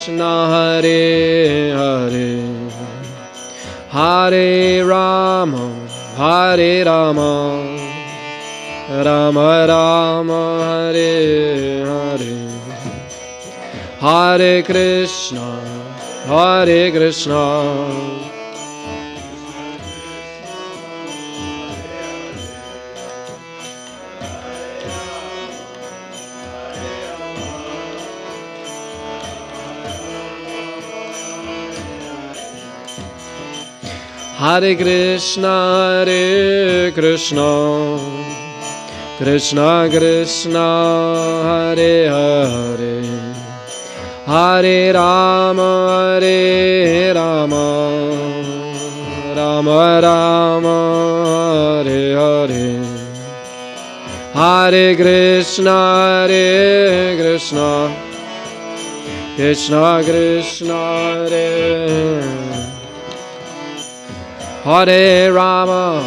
Hare Hare Hare Rama Hare Rama Rama Rama Hare Hare Hare Krishna Hare Krishna Hare Krishna, Hare Krishna, Krishna Krishna, Hare Hare, Hare Rama, Hare Rama, Rama Rama, Hare Hare, Hare Krishna, Hare Krishna, Krishna Krishna, Hare Hare Rama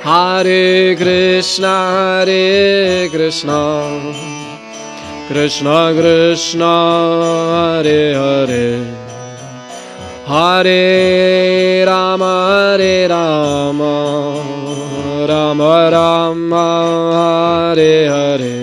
Hare Krishna Hare Krishna Krishna Krishna Hare Hare Hare Rama Hare Rama Rama Rama Hare Hare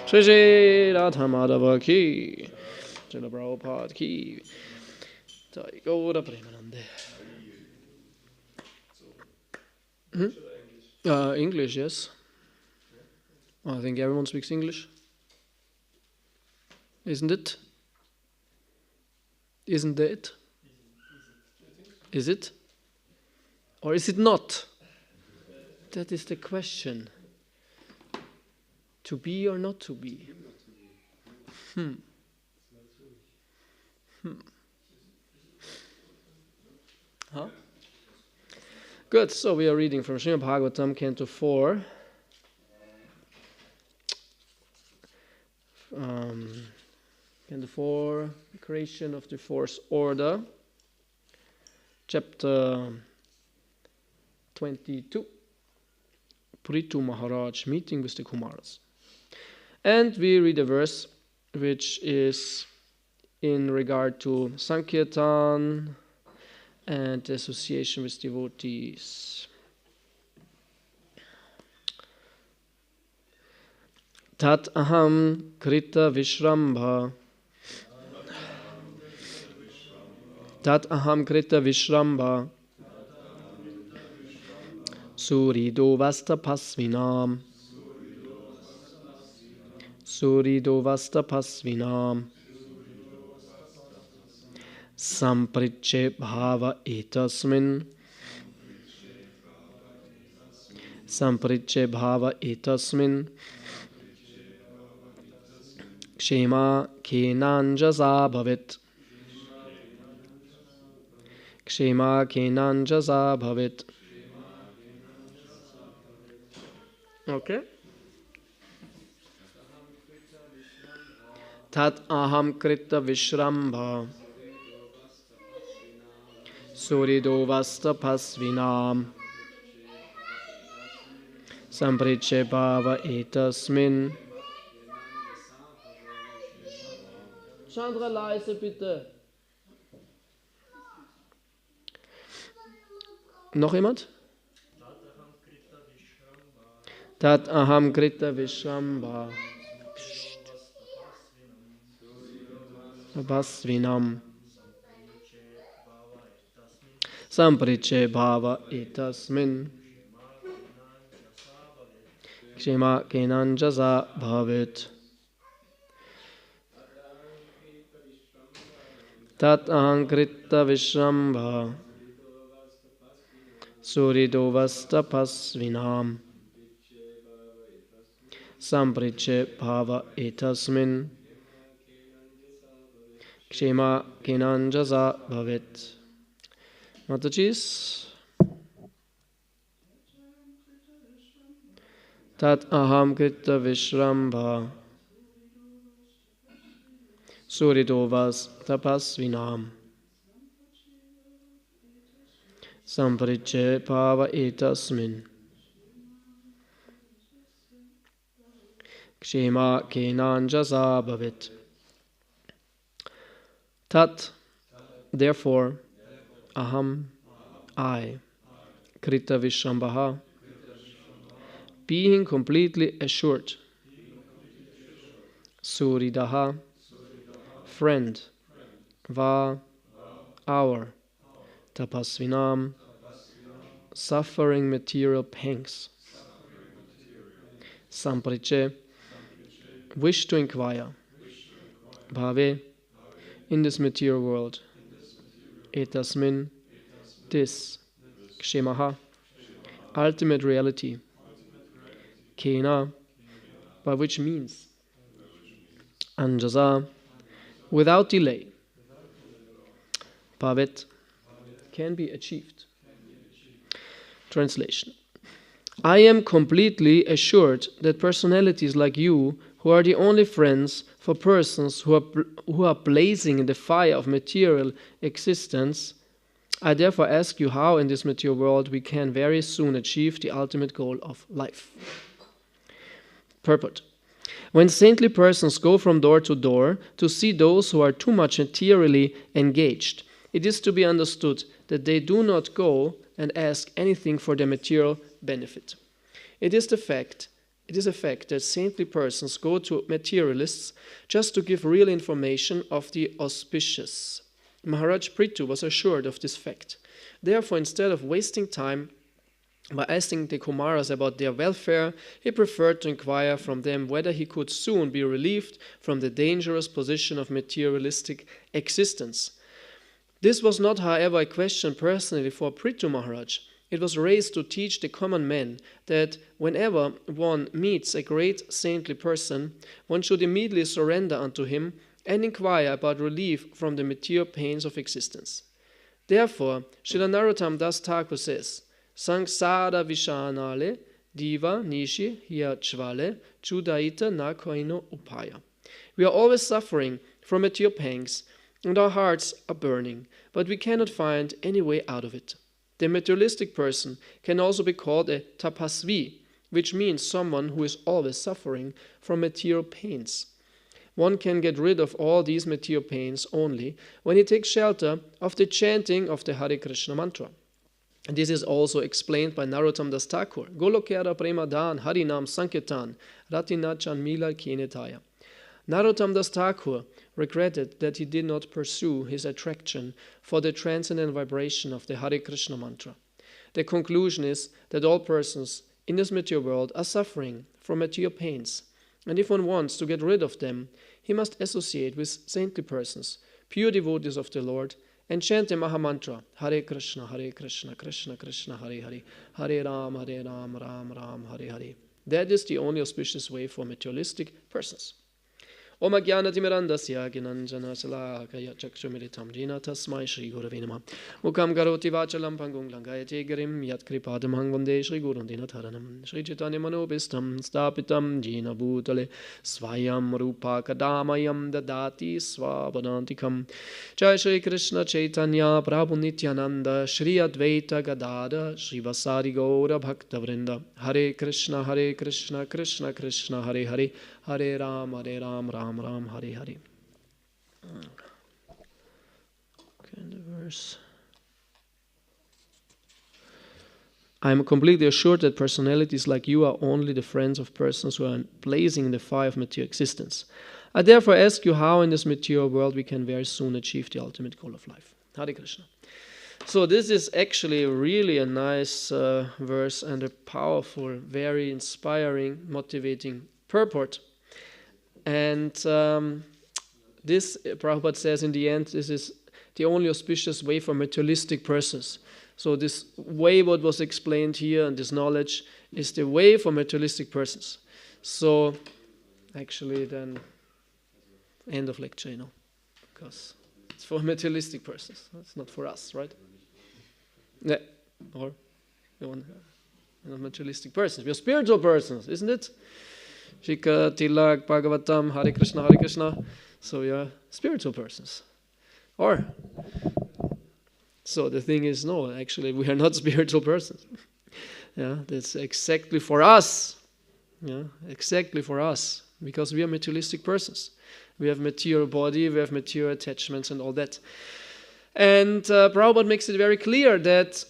Shri Shri Radha Madhava ki, Srila Prabhupada ki, Jai Gaura Premanande. English, yes. I think everyone speaks English. Isn't it? Isn't it? Is it? Or is it not? That is the question. To be or not to be? Huh? Good, so we are reading from Srimad Bhagavatam, Canto 4. Canto 4, Creation of the Fourth Order. Chapter 22. Prithu Maharaj meeting with the Kumaras. And we read a verse which is in regard to Sankirtan and association with devotees. Tat aham krita vishrambha. Tat aham krita vishrambha. Surido vasta pasvinam. Surido vasta pasvinam. Sampriche bhava etasmin. Sampriche bhava etasmin. Kshema kenanjaza bhavit. Kshema kenanjaza bhavit. Okay. Tat aham krita vishrambha. Surido vasta pasvinam. Sampriche bhava etasmin. Chandra, leise bitte. Noch jemand? Tat aham krita vishrambha. Pasvinam. Sampriche bhava etasmin. Kshema kenanjaza bhavit. Tat aham krita vishrambha. Surido vasta pasvinam. Sampriche bhava etasmin. Kshema kenanjaza bhavet. Matajis. Tat aham krita vishrambha suridovas tapasvinam sampariche pava etasmin kshema kenanjaza bhavet. Tat, therefore, aham, I, krita vishrambha, being completely assured, suridaha, friend, va, our, tapasvinam, suffering material pangs, sampariche, wish to inquire, bhave, in this material world, etasmin, this, kshemaha, ultimate reality, kena, by which means, anjaza, without delay, bhavet, can be achieved. Translation. I am completely assured that personalities like you, who are the only friends for persons who are blazing in the fire of material existence, I therefore ask you how in this material world we can very soon achieve the ultimate goal of life. Purport. When saintly persons go from door to see those who are too much materially engaged, it is to be understood that they do not go and ask anything for their material benefit. It is a fact that saintly persons go to materialists just to give real information of the auspicious. Maharaj Prithu was assured of this fact. Therefore, instead of wasting time by asking the Kumaras about their welfare, he preferred to inquire from them whether he could soon be relieved from the dangerous position of materialistic existence. This was not, however, a question personally for Prithu Maharaj. It was raised to teach the common man that whenever one meets a great saintly person, one should immediately surrender unto him and inquire about relief from the material pains of existence. Therefore, Srila Narottam Das Thakur says, Sangsara Vishanale Diva Nishi Hyachvale Chudaita Nakoino Upaya. We are always suffering from material pangs, and our hearts are burning, but we cannot find any way out of it. The materialistic person can also be called a tapasvi, which means someone who is always suffering from material pains. One can get rid of all these material pains only when he takes shelter of the chanting of the Hare Krishna mantra. And this is also explained by Narottam Das Thakur. Golokera Premadan Harinam Sankirtan Ratinachan Mila Kenetaya. Narottam Das Thakur regretted that he did not pursue his attraction for the transcendent vibration of the Hare Krishna mantra. The conclusion is that all persons in this material world are suffering from material pains, and if one wants to get rid of them, he must associate with saintly persons, pure devotees of the Lord, and chant the Maha Mantra, Hare Krishna, Krishna Krishna, Hare Hare, Hare Ram, Ram Ram, Hare Hare. That is the only auspicious way for materialistic persons. Om Ajnanatimirandasya Gnanjana Salakaya Chakshumiritam Jina Tasmai Shri Gurave Namah. Mukam Karoti Vachalam Pangung Langayate Garim Yat Kripadam Hang Vande Shri Gurun Dinataranam Shri Chaitanya Manobistam Stapitam Jina Bhutale Swayam Rupa Kadamayam Dadati Swabadantikam. Jai Shri Krishna Chaitanya Prabhu Nityananda Shri Advaita Gadada Shri Vasari Gaura Bhakta Vrinda. Hare Krishna Krishna Krishna Hare Hare, Hare Ram Ram Ram Hare Hare. Okay, the verse. I am completely assured that personalities like you are only the friends of persons who are blazing in the fire of material existence. I therefore ask you how in this material world we can very soon achieve the ultimate goal of life. Hare Krishna. So this is actually really a nice verse and a powerful, very inspiring, motivating purport. And this, Prabhupada says in the end, this is the only auspicious way for materialistic persons. So this way what was explained here and this knowledge is the way for materialistic persons. So actually then, end of lecture, because it's for materialistic persons. It's not for us, right? Yeah. Or we want not materialistic persons. We are spiritual persons, isn't it? Shika, Tilak, Bhagavatam, Hare Krishna, Hare Krishna. So we are spiritual persons. Or, so the thing is, no, actually we are not spiritual persons. Yeah, that's exactly for us. Yeah, exactly for us. Because we are materialistic persons. We have material body, we have material attachments and all that. And Prabhupada makes it very clear that,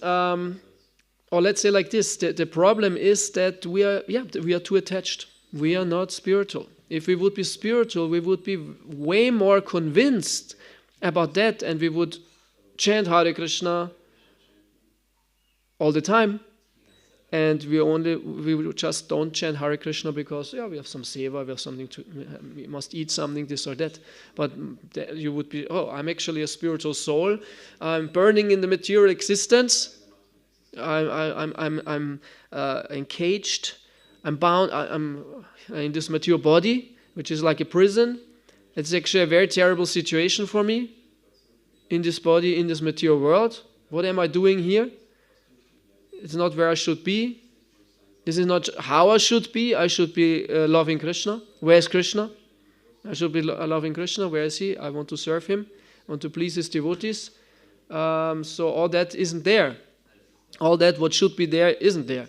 or let's say like this, the problem is that we are too attached. We are not spiritual. If we would be spiritual, we would be way more convinced about that, and we would chant Hare Krishna all the time. And we just don't chant Hare Krishna because we have some seva, we have something we must eat something, this or that. But you would be, I'm actually a spiritual soul. I'm burning in the material existence. I'm encaged. I'm bound. I'm in this material body, which is like a prison. It's actually a very terrible situation for me in this body, in this material world. What am I doing here? It's not where I should be. This is not how I should be. I should be loving Krishna. Where is Krishna? I should be loving Krishna. Where is he? I want to serve him. I want to please his devotees. So all that isn't there. All that what should be there isn't there.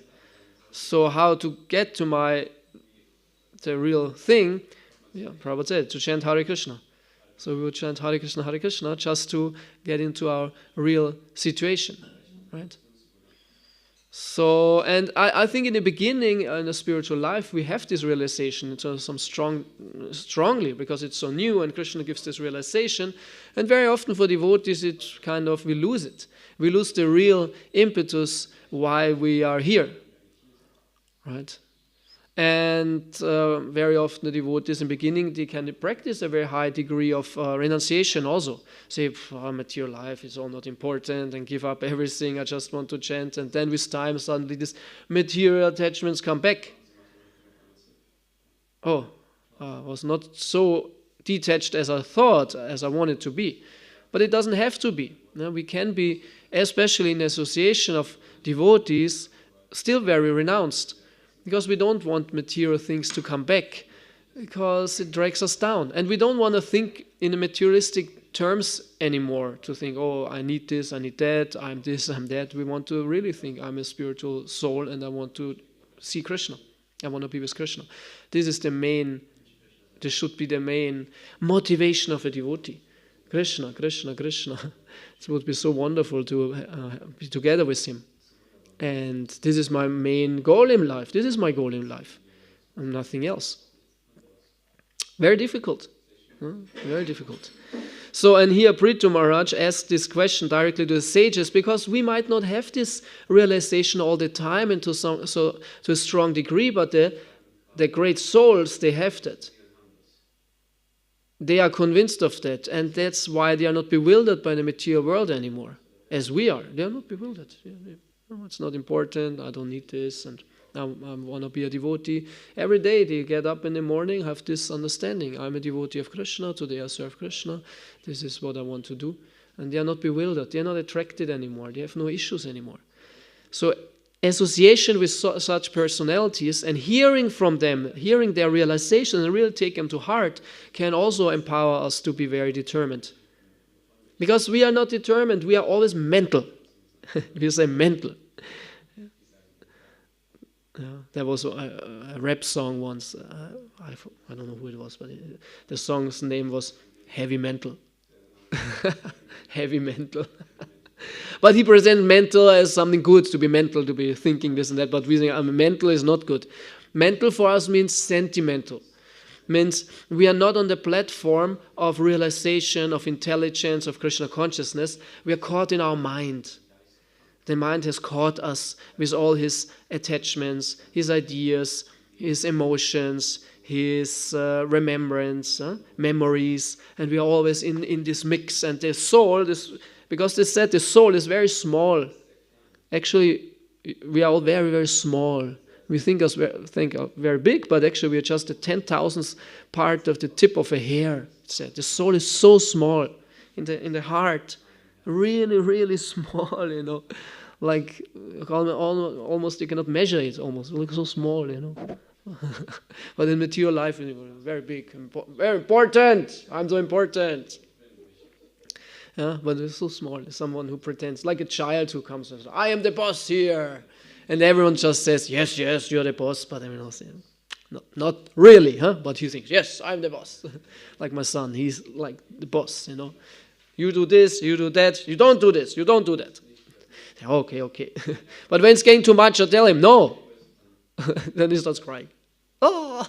So how to get to the real thing? Yeah, Prabhupada said, to chant Hare Krishna. So we would chant Hare Krishna just to get into our real situation. Right? So, and I think in the beginning, in the spiritual life, we have this realization strongly, because it's so new, and Krishna gives this realization. And very often for devotees, we lose it. We lose the real impetus why we are here, right? And very often the devotees in the beginning, they can practice a very high degree of renunciation also. Say, material life is all not important, and give up everything, I just want to chant. And then with time, suddenly these material attachments come back. I was not so detached as I thought, as I wanted to be. But it doesn't have to be. We can be, especially in the association of devotees, still very renounced. Because we don't want material things to come back, because it drags us down. And we don't want to think in the materialistic terms anymore, to think, I need this, I need that, I'm this, I'm that. We want to really think, I'm a spiritual soul and I want to see Krishna. I want to be with Krishna. This should be the main motivation of a devotee. Krishna, Krishna, Krishna. It would be so wonderful to be together with him. And this is my main goal in life. This is my goal in life. And nothing else. Very difficult. Very difficult. So, and here Prithu Maharaj asked this question directly to the sages, because we might not have this realization all the time and to a strong degree, but the great souls, they have that. They are convinced of that, and that's why they are not bewildered by the material world anymore, as we are. They are not bewildered. It's not important, I don't need this, and I want to be a devotee. Every day they get up in the morning, have this understanding. I'm a devotee of Krishna, today I serve Krishna, this is what I want to do. And they are not bewildered, they are not attracted anymore, they have no issues anymore. So association with such personalities and hearing from them, hearing their realization and really take them to heart, can also empower us to be very determined. Because we are not determined, we are always mental. We say mental. There was a rap song once. I don't know who it was, but the song's name was Heavy Mental. Heavy Mental. But he presented mental as something good, to be mental, to be thinking this and that. But we think mental is not good. Mental for us means sentimental. Means we are not on the platform of realization, of intelligence, of Krishna consciousness. We are caught in our mind. The mind has caught us with all his attachments, his ideas, his emotions, his remembrance, memories, and we are always in this mix. And the soul, because they said the soul is very small. Actually, we are all very, very small. We think very big, but actually we are just the 10,000th part of the tip of a hair. The soul is so small in the heart, really, really small, like almost you cannot measure it. Almost, it looks so small, But in material life, very big, very important. I'm so important. Yeah, but it's so small. It's someone who pretends, like a child who comes and says, "I am the boss here," and everyone just says, "Yes, yes, you're the boss," but everyone else, not really, huh? But he thinks, "Yes, I'm the boss." Like my son, he's like the boss, You do this, you do that. You don't do this, you don't do that. Okay. But when it's getting too much, I tell him, "No." Then he starts crying. Oh,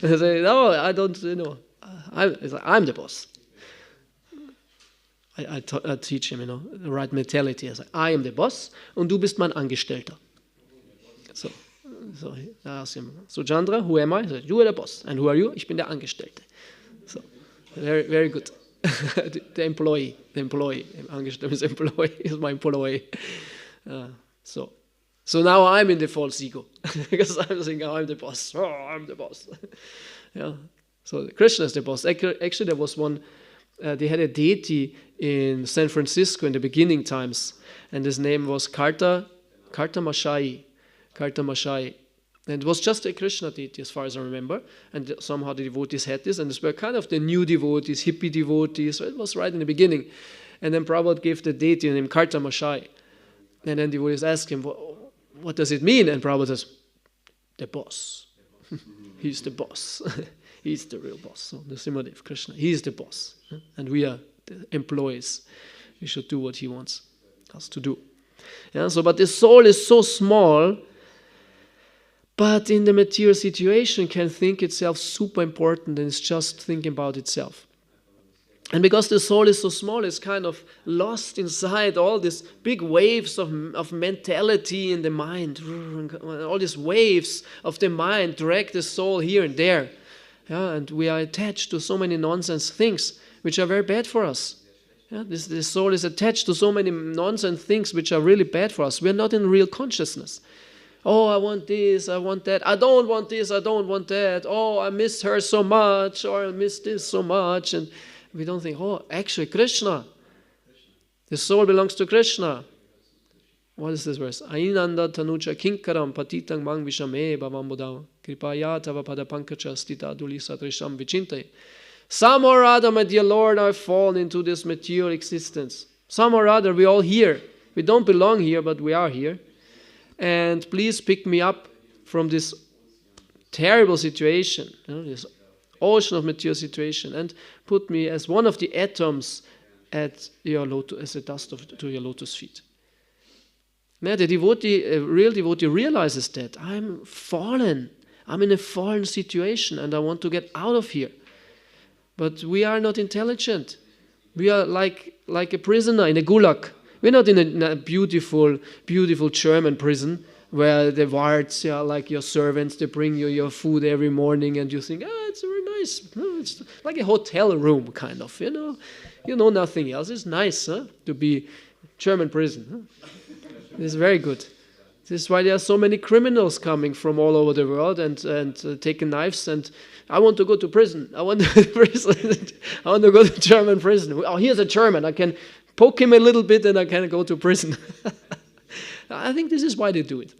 I say, "No, I don't. I'm the boss." I teach him, the right mentality. I say, "I am the boss, und du bist mein Angestellter." So I ask him, "So Chandra, who am I?" He says, "You are the boss, and who are you?" "Ich bin der Angestellte." So very, very good. the employee, Angestellte is employee, is my employee. So now I'm in the false ego because I'm thinking, "I'm the boss. Oh, I'm the boss." Yeah. So Krishna is the boss. Actually, there was one. They had a deity in San Francisco in the beginning times, and his name was Karta Mashai. And it was just a Krishna deity, as far as I remember. And somehow the devotees had this, and these were kind of the new devotees, hippie devotees. So it was right in the beginning. And then Prabhupada gave the deity named Karta Mashai. And then devotees asked him, "What does it mean?" And Prabhupada says, "The boss." He's the boss. He's the real boss. So the Srimad of Krishna, he is the boss. And we are the employees. We should do what he wants us to do. Yeah, but the soul is so small, but in the material situation can think itself super important and it's just thinking about itself. And because the soul is so small, it's kind of lost inside all these big waves of mentality in the mind. All these waves of the mind drag the soul here and there. Yeah, and we are attached to so many nonsense things which are very bad for us. Yeah, the soul is attached to so many nonsense things which are really bad for us. We are not in real consciousness. Oh, I want this, I want that. I don't want this, I don't want that. Oh, I miss her so much, or I miss this so much. And we don't think, oh, actually Krishna. The soul belongs to Krishna. What is this verse? Ananda tanucha kinkaram patitang mang vishame bhavambudam kripaya tava pada pankacha stita dulisa trisham vichintai. Some or other, my dear Lord, I've fallen into this material existence. Some or other, we're all here. We don't belong here, but we are here. And please pick me up from this terrible situation, this ocean of material situation, and put me as one of the atoms at your as a dust to your lotus feet. Now, the devotee, a real devotee, realizes that I'm fallen. I'm in a fallen situation, and I want to get out of here. But we are not intelligent. We are like a prisoner in a gulag. We're not in a beautiful, beautiful German prison where the wards are like your servants. They bring you your food every morning, and you think, it's very nice. It's like a hotel room, kind of. You know nothing else. It's nice to be German prison. It's very good. This is why there are so many criminals coming from all over the world and taking knives. And I want to go to prison. I want to go to German prison. Oh, here's a German. I can poke him a little bit and I can go to prison. I think this is why they do it.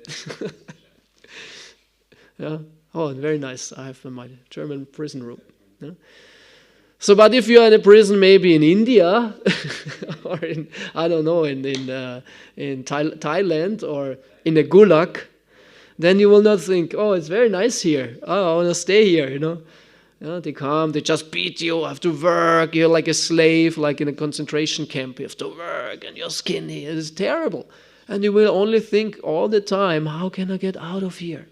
Yeah. Oh, very nice. I have my German prison room. Yeah. So, but if you are in a prison, maybe in India, or in Thailand, or in a gulag, then you will not think, oh, it's very nice here. Oh, I want to stay here. They come, they just beat you. You have to work. You're like a slave, like in a concentration camp. You have to work, and you're skinny. It is terrible, and you will only think all the time, how can I get out of here?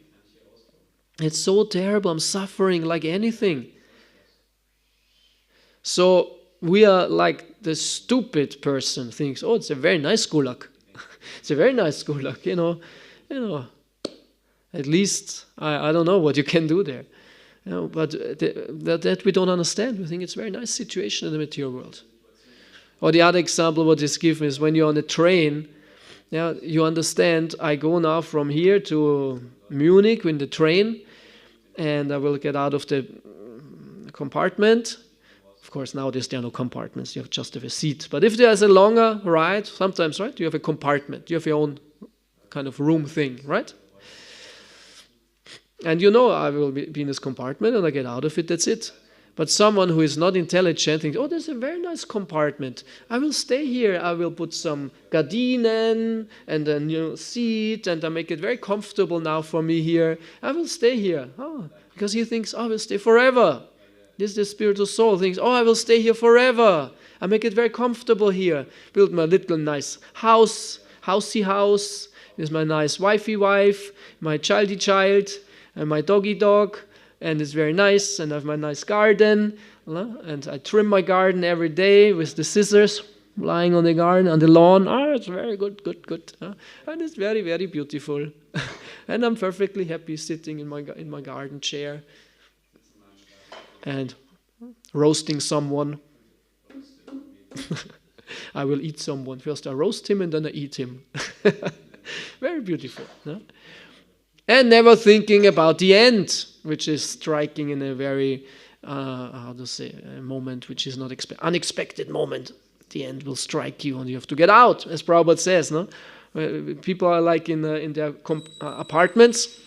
It's so terrible. I'm suffering like anything. So we are like the stupid person thinks, oh, it's a very nice gulag. It's a very nice gulag, At least I don't know what you can do there. But that we don't understand. We think it's a very nice situation in the material world. Or the other example what is given is when you're on a train Yeah, you understand, I go now from here to Munich in the train, and I will get out of the compartment. Of course, nowadays there are no compartments, you just have a seat. But if there's a longer ride, sometimes, right, you have a compartment, you have your own kind of room thing, right? And you know I will be in this compartment and I get out of it, that's it. But someone who is not intelligent thinks, oh, there's a very nice compartment. I will stay here. I will put some gardinen and a new seat, and I make it very comfortable now for me here. I will stay here. Oh, because he thinks, oh, I will stay forever. This is the spiritual soul thinks, oh, I will stay here forever. I make it very comfortable here. Build my little nice housey house. There's my nice wifey wife, my childy child, and my doggy dog. And it's very nice, and I have my nice garden, and I trim my garden every day with the scissors, lying on the garden, on the lawn. It's very good. And it's very, very beautiful. And I'm perfectly happy sitting in my garden chair and roasting someone. I will eat someone. First I roast him and then I eat him. Very beautiful. No? And never thinking about the end, which is striking in a very, a moment which is not unexpected moment. The end will strike you and you have to get out, as Prabhupada says. No? People are like in their apartments,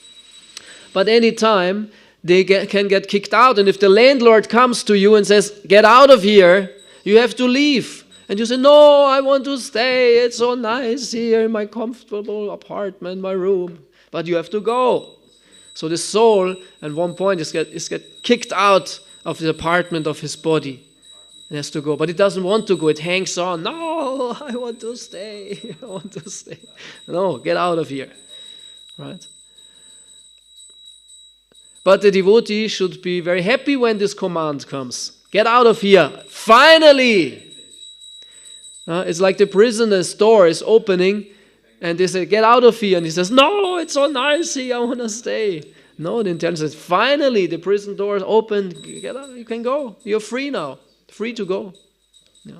but anytime they can get kicked out. And if the landlord comes to you and says, get out of here, you have to leave. And you say, no, I want to stay. It's so nice here in my comfortable apartment, my room. But you have to go. So the soul at one point is get kicked out of the apartment of his body. It has to go. But it doesn't want to go. It hangs on. No, I want to stay. I want to stay. No, get out of here. Right? But the devotee should be very happy when this command comes. Get out of here. Finally! It's like the prisoner's door is opening and they say, get out of here. And he says, no, it's so nice here. I want to stay. No, the intelligence says, finally, the prison door is open. Get out. You can go. You're free now. Free to go. Yeah.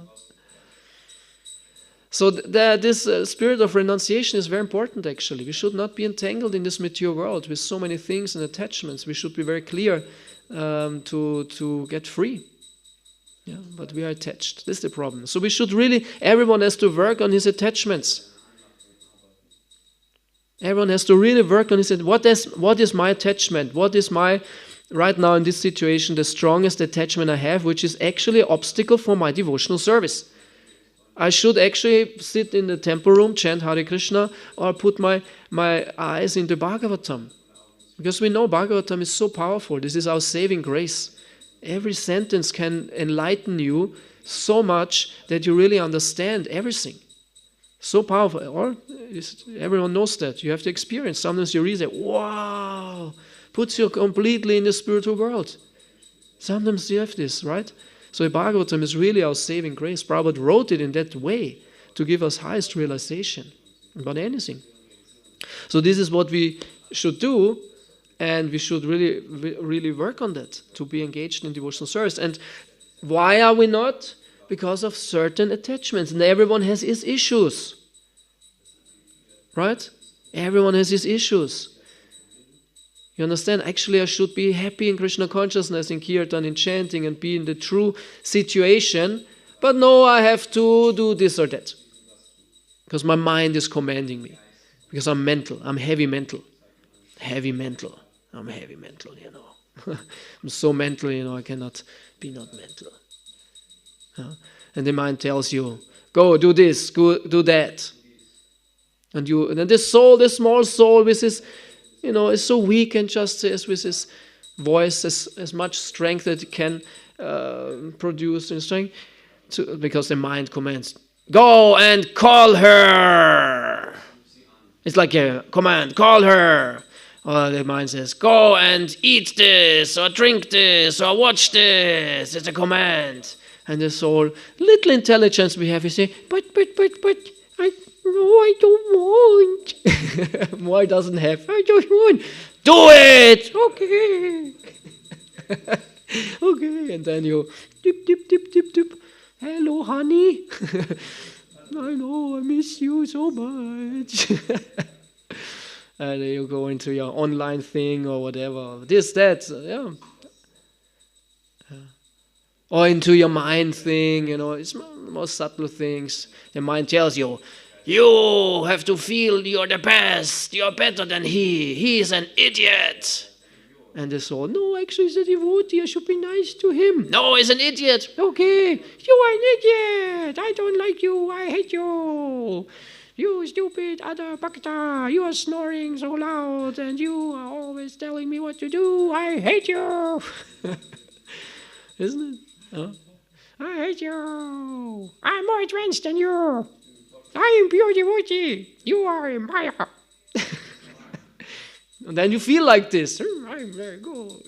So this spirit of renunciation is very important, actually. We should not be entangled in this material world with so many things and attachments. We should be very clear to get free. Yeah, but we are attached. This is the problem. So we should really, everyone has to work on his attachments. Everyone has to really work on his, what is my attachment? What is my, right now in this situation, the strongest attachment I have, which is actually an obstacle for my devotional service. I should actually sit in the temple room, chant Hare Krishna, or put my eyes into Bhagavatam. Because we know Bhagavatam is so powerful. This is our saving grace. Every sentence can enlighten you so much that you really understand everything. So powerful. Or everyone knows that. You have to experience. Sometimes you read it, wow, puts you completely in the spiritual world. Sometimes you have this, right? So Bhagavatam is really our saving grace. Prabhupada wrote it in that way to give us highest realization about anything. So this is what we should do. And we should really work on that, to be engaged in devotional service. And why are we not? Because of certain attachments. And everyone has his issues. Right? Everyone has his issues. You understand? Actually, I should be happy in Krishna consciousness, in kirtan, in chanting, and be in the true situation. But no, I have to do this or that. Because my mind is commanding me. Because I'm mental. I'm heavy mental. Heavy mental. I'm heavy mental, I'm so mental, I cannot be not mental. And the mind tells you, go, do this, go, do that. And then the soul, the small soul with his, is so weak and just says with his voice as much strength that it can produce in strength, because the mind commands, go and call her. It's like a command, call her. Or the mind says, go and eat this, or drink this, or watch this. It's a command. And the soul, little intelligence we have, you say, but, I don't want. More doesn't have, I don't want. Do it! Okay. Okay, and then you, dip. Hello, honey. I know, I miss you so much. And you go into your online thing or whatever. This, that, yeah. Or into your mind thing, it's more subtle things. The mind tells you, you have to feel you're the best, you're better than he's an idiot. And the soul, no, actually he's a devotee, I should be nice to him. No, he's an idiot. Okay, you are an idiot, I don't like you, I hate you. You stupid other bhakta, you are snoring so loud and you are always telling me what to do, I hate you. Isn't it? I hate you. I'm more advanced than you. I am pure devotee. You are in Maya. And then you feel like this. I'm very good.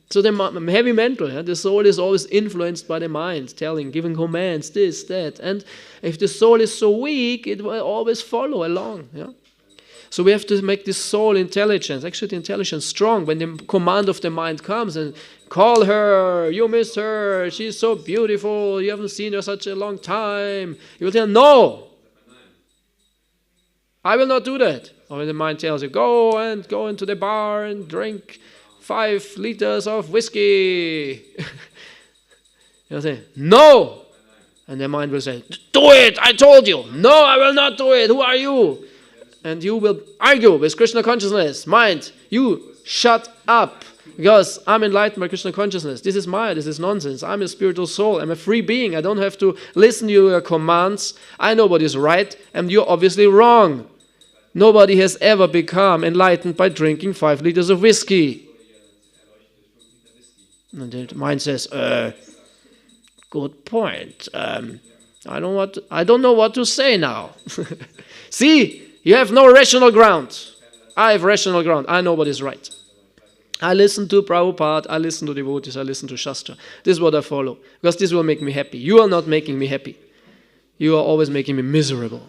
So the heavy mental, the soul is always influenced by the mind, giving commands, this, that. And if the soul is so weak, it will always follow along. Yeah? So we have to make this soul intelligence, actually the intelligence strong. When the command of the mind comes and call her, you miss her, she's so beautiful, you haven't seen her such a long time. You will tell, no, I will not do that. Or when the mind tells you, go into the bar and drink 5 liters of whiskey. You'll say, no. And the mind will say, do it, I told you. No, I will not do it. Who are you? And you will argue with Krishna consciousness. Mind, you shut up. Because I'm enlightened by Krishna consciousness. This is Maya, this is nonsense. I'm a spiritual soul. I'm a free being. I don't have to listen to your commands. I know what is right, and you're obviously wrong. Nobody has ever become enlightened by drinking 5 liters of whiskey. And the mind says, good point. I don't know what to say now. See? You have no rational ground. I have rational ground. I know what is right. I listen to Prabhupada, I listen to devotees, I listen to Shastra. This is what I follow. Because this will make me happy. You are not making me happy. You are always making me miserable.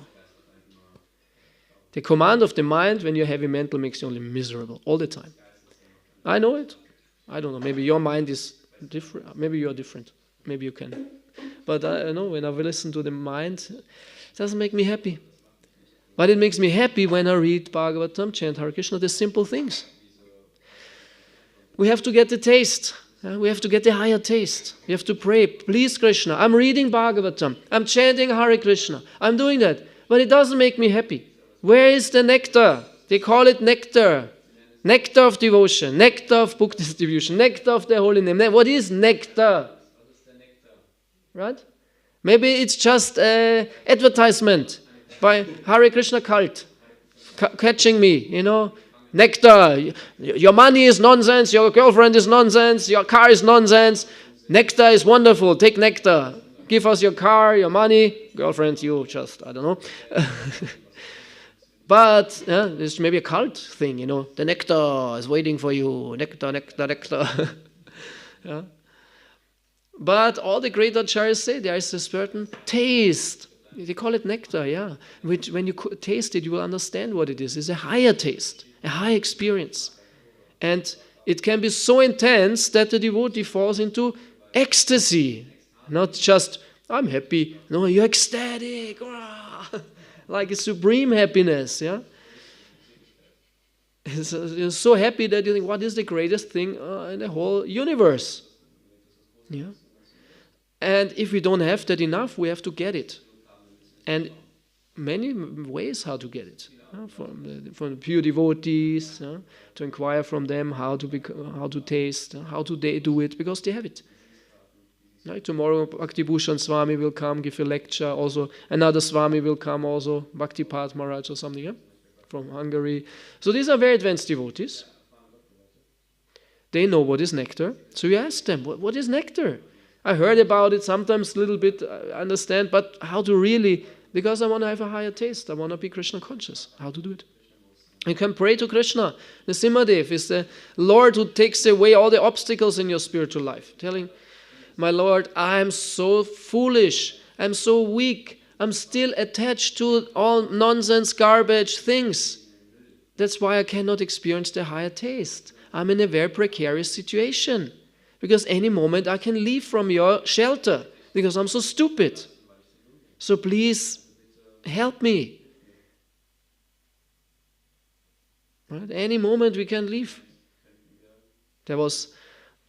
The command of the mind when you're heavy mental makes you only miserable all the time. I know it. I don't know. Maybe your mind is different. Maybe you are different. Maybe you can. But I know when I listen to the mind, it doesn't make me happy. But it makes me happy when I read Bhagavatam, chant Hare Krishna, the simple things. We have to get the taste. We have to get the higher taste. We have to pray, please Krishna, I'm reading Bhagavatam, I'm chanting Hare Krishna, I'm doing that. But it doesn't make me happy. Where is the nectar? They call it nectar. Nectar of devotion, nectar of book distribution, nectar of the holy name. What is nectar? Right? Maybe it's just an advertisement by Hare Krishna cult, catching me, Nectar, your money is nonsense, your girlfriend is nonsense, your car is nonsense. Nectar is wonderful, take nectar. Give us your car, your money. Girlfriend, you just, I don't know. But there's maybe a cult thing, The nectar is waiting for you. Nectar, nectar, nectar. Yeah. But all the great acharyas say there is a certain taste. They call it nectar, yeah. Which, when you taste it, you will understand what it is. It's a higher taste, a high experience. And it can be so intense that the devotee falls into ecstasy. Not just, I'm happy. No, you're ecstatic. Like a supreme happiness, yeah. You're so happy that you think, what is the greatest thing in the whole universe? Yeah. And if we don't have that enough, we have to get it. And many ways how to get it. From the pure devotees, to inquire from them how to taste, how do they do it, because they have it. Right? Tomorrow Bhakti Bhushan Swami will come, give a lecture. Also another Swami will come also, Bhakti Path Maharaj or something, from Hungary. So these are very advanced devotees. They know what is nectar. So you ask them, what is nectar? I heard about it sometimes a little bit, I understand, but how to really, because I want to have a higher taste, I want to be Krishna conscious. How to do it? You can pray to Krishna. The Simhadev is the Lord who takes away all the obstacles in your spiritual life. Telling, my Lord, I am so foolish, I'm so weak, I'm still attached to all nonsense, garbage things. That's why I cannot experience the higher taste. I'm in a very precarious situation. Because any moment I can leave from your shelter because I'm so stupid. So please help me. Right? Any moment we can leave. There was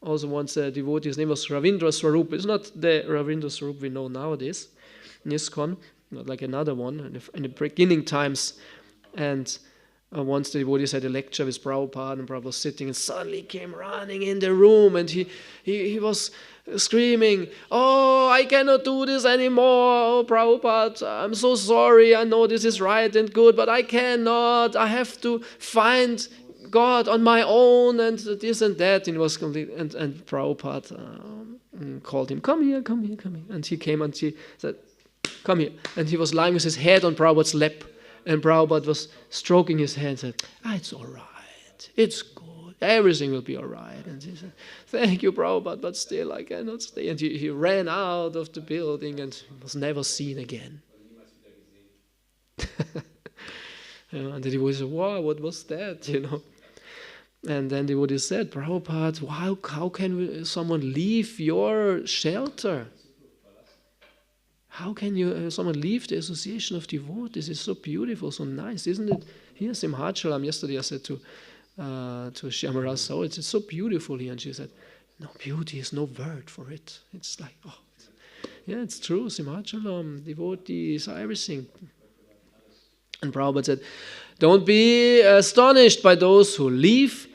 also once a devotee, his name was Ravindra Swarup. It's not the Ravindra Swarup we know nowadays, in ISKCON, not like another one in the beginning times. And once the devotees had a lecture with Prabhupada, and Prabhupada was sitting, and suddenly came running in the room, and he was screaming, "Oh, I cannot do this anymore. Oh, Prabhupada, I'm so sorry. I know this is right and good, but I cannot. I have to find God on my own," and this and that. And it was complete. And Prabhupada called him, "Come here, come here, come here." And he came and he said, "Come here." And he was lying with his head on Prabhupada's lap. And Prabhupada was stroking his hand and said, "It's all right. It's good. Everything will be all right." And he said, "Thank you, Prabhupada, but still I cannot stay." And he ran out of the building and was never seen again. And the devotee said, "Wow, what was that?" And then the devotee said, "Prabhupada, how can someone leave your shelter? How can someone leave the association of devotees? It's so beautiful, so nice, isn't it? Here, Simhachalam, yesterday I said to Shyamara, "So it's so beautiful here." And she said, "No, beauty is no word for it." It's like, yeah, it's true, Simhachalam, devotees are everything. And Prabhupada said, "Don't be astonished by those who leave,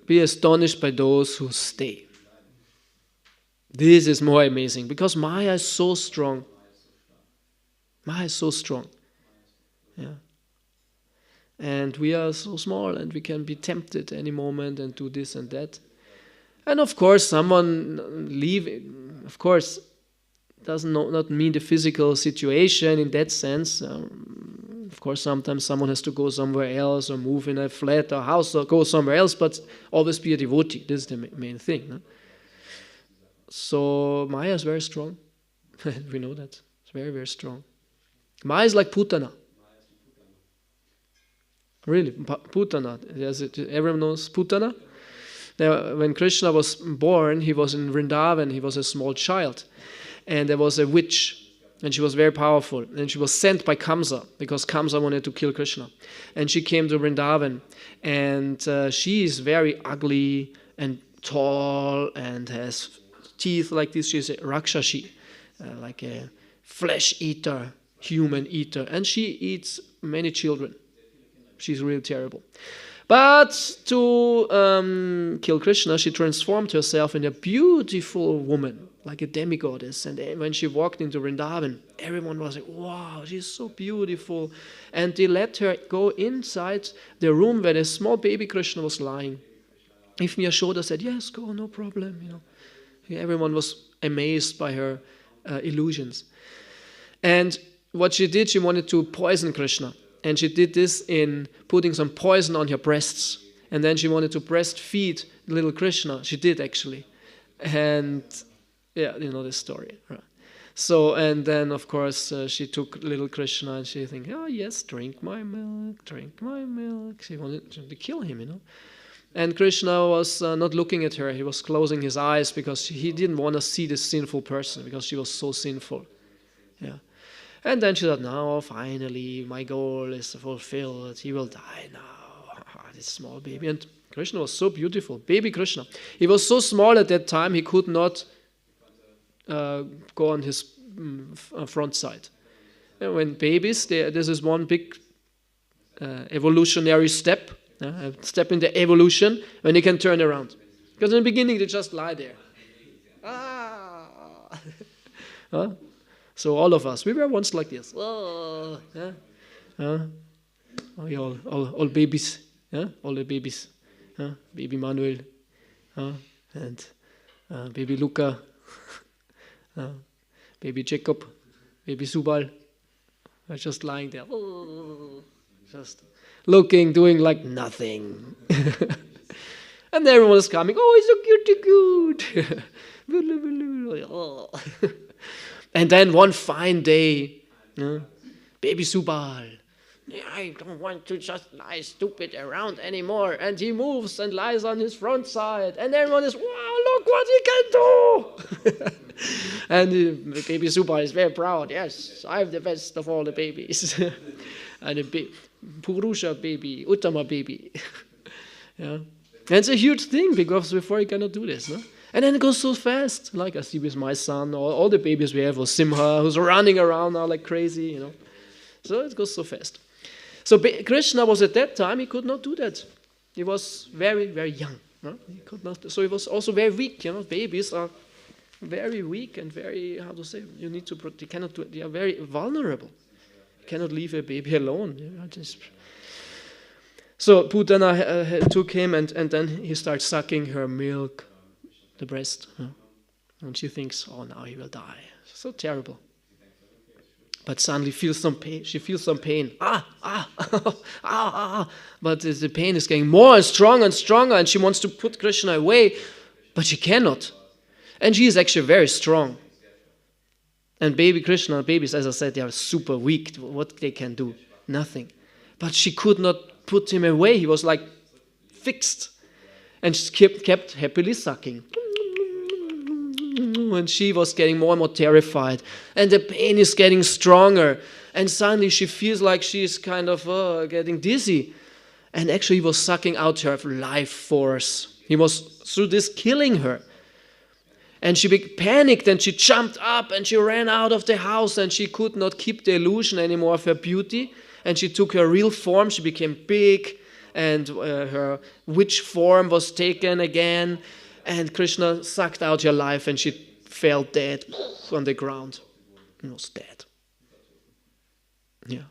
be astonished by those who stay." This is more amazing, because Maya is so strong. Maya is so strong. Yeah. And we are so small, and we can be tempted any moment and do this and that. And of course, someone leaving, of course, doesn't not mean the physical situation in that sense. Of course, sometimes someone has to go somewhere else or move in a flat or house or go somewhere else, but always be a devotee. This is the main thing. No? So Maya is very strong. We know that. It's very, very strong. Maya is like Putana. Really, Putana. Everyone knows Putana? Now, when Krishna was born, he was in Vrindavan. He was a small child. And there was a witch. And she was very powerful. And she was sent by Kamsa, because Kamsa wanted to kill Krishna. And she came to Vrindavan. And she is very ugly and tall and has teeth like this. She's a Rakshashi, like a flesh eater, human eater. And she eats many children. She's really terrible. But to kill Krishna, she transformed herself in a beautiful woman, like a demigoddess. And when she walked into Vrindavan, everyone was like, "Wow, she's so beautiful." And they let her go inside the room where the small baby Krishna was lying. Even Yashoda said, "Yes, go, no problem." Everyone was amazed by her illusions. And what she did, she wanted to poison Krishna. And she did this in putting some poison on her breasts. And then she wanted to breastfeed little Krishna. She did, actually. And yeah, you know the story. Right? So, and then, of course, she took little Krishna and she think, "Oh, yes, drink my milk, drink my milk." She wanted to kill him. And Krishna was not looking at her. He was closing his eyes because he didn't want to see this sinful person, because she was so sinful. Yeah. And then she thought, "Now, finally, my goal is fulfilled. He will die now." This small baby. And Krishna was so beautiful. Baby Krishna. He was so small at that time, he could not go on his front side. When babies, this is one big evolutionary step. A step in the evolution, when they can turn around. Because in the beginning, they just lie there. Huh? So all of us, we were once like this. All babies. All the babies. Baby Manuel. And baby Luca. Baby Jacob. Baby Subal. Are just lying there. Just looking, doing like nothing. And everyone is coming, "Oh, he's so cute. And then one fine day, baby Subal, I don't want to just lie stupid around anymore. And he moves and lies on his front side. And everyone is, wow, look what he can do. And the baby Super is very proud. Yes, I'm the best of all the babies. And the Purusha baby, Uttama baby. Yeah. And it's a huge thing because before you cannot do this. No? And then it goes so fast. Like I see with my son, all the babies we have, or Simha, who's running around now like crazy, you know. So it goes so fast. So Krishna was at that time, he could not do that. He was very, very young. No? He could not. So he was also very weak. You know, babies are very weak and very, how to say, you need to, they cannot do it. They are very vulnerable. You cannot leave a baby alone. You know, so Putana took him and then he starts sucking her milk, the breast. And she thinks, oh, now he will die. So terrible. But suddenly feels some pain. She feels some pain. But the pain is getting more and stronger, and she wants to put Krishna away, but she cannot. And she is actually very strong. And baby Krishna, babies, as I said, they are super weak. What they can do? Nothing. But she could not put him away. He was like fixed. And she kept happily sucking. And she was getting more and more terrified. And the pain is getting stronger. And suddenly she feels like she is kind of getting dizzy. And actually he was sucking out her life force. He was through this killing her. And she panicked and she jumped up and she ran out of the house and she could not keep the illusion anymore of her beauty. And she took her real form. She became big and her witch form was taken again. And Krishna sucked out her life and she fell dead on the ground. She was dead. Yeah.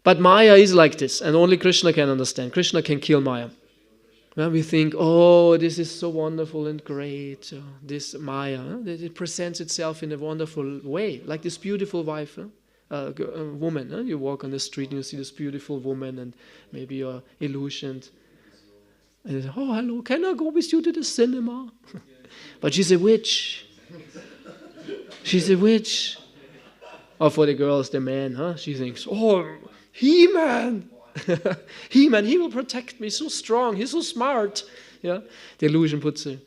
But Maya is like this, and only Krishna can understand. Krishna can kill Maya. When we think, oh, this is so wonderful and great, this Maya, it presents itself in a wonderful way, like this beautiful wife, woman. You walk on the street and you see this beautiful woman, and maybe you're illusioned. And you say, oh, hello, can I go with you to the cinema? But she's a witch. She's a witch. Or for the girls, the man, she thinks, oh, He-Man. He-Man, he will protect me, so strong, he's so smart. Yeah, the illusion puts a,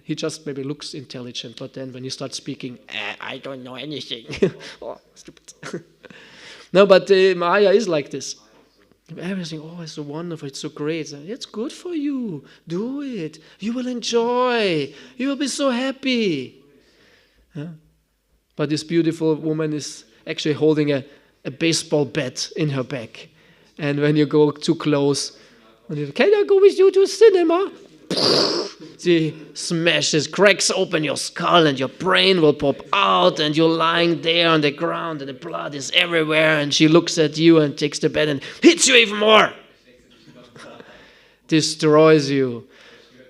he just maybe looks intelligent, but then when he starts speaking, I don't know anything. Oh, stupid. No, but Maya is like this. Everything, oh, it's so wonderful, it's so great. It's good for you. Do it. You will enjoy. You will be so happy. Yeah? But this beautiful woman is actually holding a baseball bat in her back. And when you go too close, can I go with you to cinema? She smashes, cracks open your skull and your brain will pop out and you're lying there on the ground and the blood is everywhere and she looks at you and takes the bat and hits you even more. Destroys you.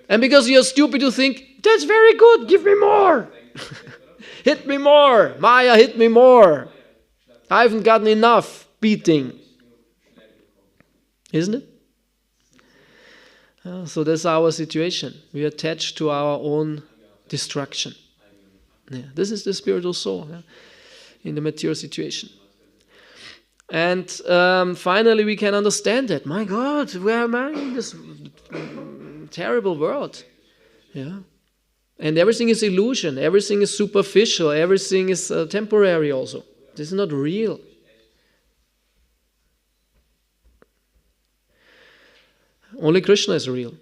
And because you're stupid you think, that's very good, give me more. Hit me more. Maya, hit me more. I haven't gotten enough beating. Isn't it? So that's our situation. We are attached to our own destruction. Yeah, this is the spiritual soul in the material situation. And finally we can understand that. My God, where am I in this terrible world? Yeah. And everything is illusion. Everything is superficial. Everything is temporary also. This is not real. Only Krishna is real.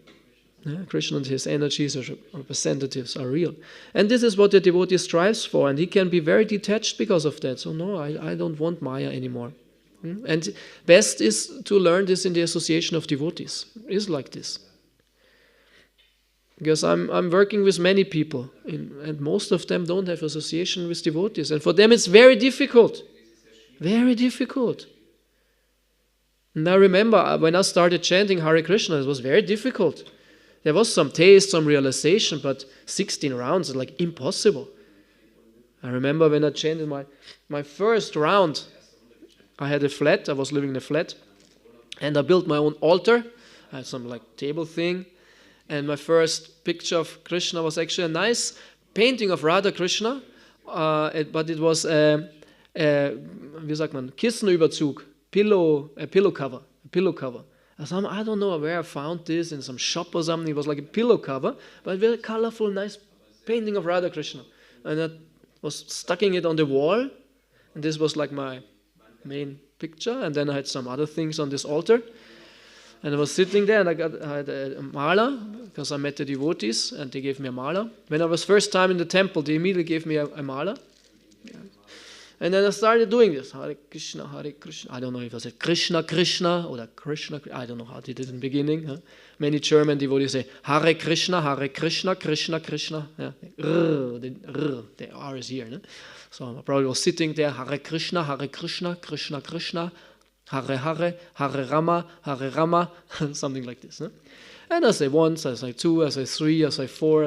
Yeah, Krishna and his energies or representatives are real. And this is what the devotee strives for. And he can be very detached because of that. So no, I don't want Maya anymore. And best is to learn this in the association of devotees. It is like this. Because I'm working with many people. And most of them don't have association with devotees. And for them it's very difficult. Very difficult. And I remember when I started chanting Hare Krishna, it was very difficult. There was some taste, some realization, but 16 rounds is like impossible. I remember when I chanted my first round, I had a flat, I was living in a flat, and I built my own altar. I had some like table thing, and my first picture of Krishna was actually a nice painting of Radha Krishna, but it was wie sagt man, Kissenüberzug, pillow cover. I don't know where I found this, in some shop or something. It was like a pillow cover, but very colorful, nice painting of Radha Krishna. And I was sticking it on the wall, and this was like my main picture, and then I had some other things on this altar. And I was sitting there, and I had a mala, because I met the devotees, and they gave me a mala. When I was first time in the temple, they immediately gave me a mala. Yeah. And then I started doing this. Hare Krishna, Hare Krishna. I don't know if I said Krishna, Krishna, or Krishna. I don't know how they did in the beginning. Huh? Many German devotees say Hare Krishna, Hare Krishna, Krishna, Krishna. Yeah. The R is here. No? So I probably was sitting there, Hare Krishna, Krishna, Krishna. Hare Hare, Hare Rama, something like this. No? And I say once, I say two, I say three, I say four,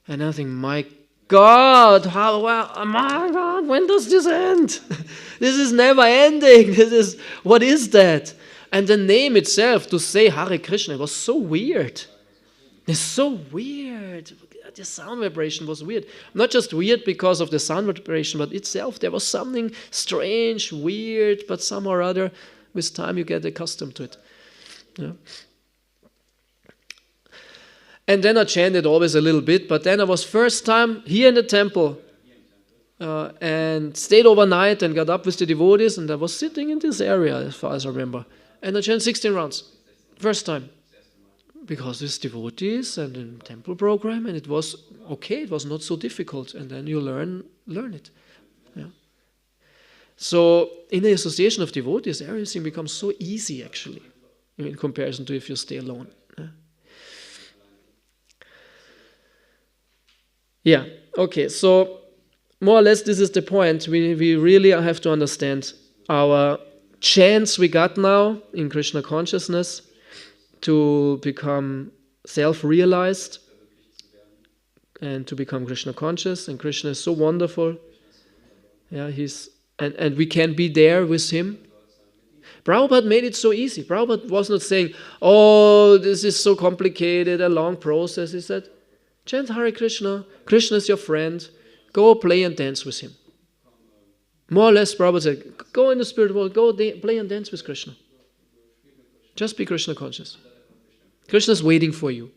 and I think, my God, my God, when does this end? This is never ending. What is that? And the name itself, to say Hare Krishna, was so weird. It's so weird. The sound vibration was weird. Not just weird because of the sound vibration, but itself, there was something strange, weird, but somehow or other, with time you get accustomed to it. Yeah. And then I chanted always a little bit, but then I was first time here in the temple and stayed overnight and got up with the devotees, and I was sitting in this area as far as I remember. And I chanted 16 rounds. First time. Because it's devotees and a temple program, and it was okay, it was not so difficult, and then you learn it. Yeah. So in the association of devotees, everything becomes so easy actually, in comparison to if you stay alone. Yeah, okay, so more or less this is the point. We really have to understand our chance we got now in Krishna consciousness to become self-realized and to become Krishna conscious. And Krishna is so wonderful. Yeah, and we can be there with him. Prabhupada made it so easy. Prabhupada was not saying, oh, this is so complicated, a long process. He said, chant Hare Krishna. Krishna is your friend. Go play and dance with him. More or less, Prabhupada said, go in the spirit world, go play and dance with Krishna. Just be Krishna conscious. Krishna is waiting for you.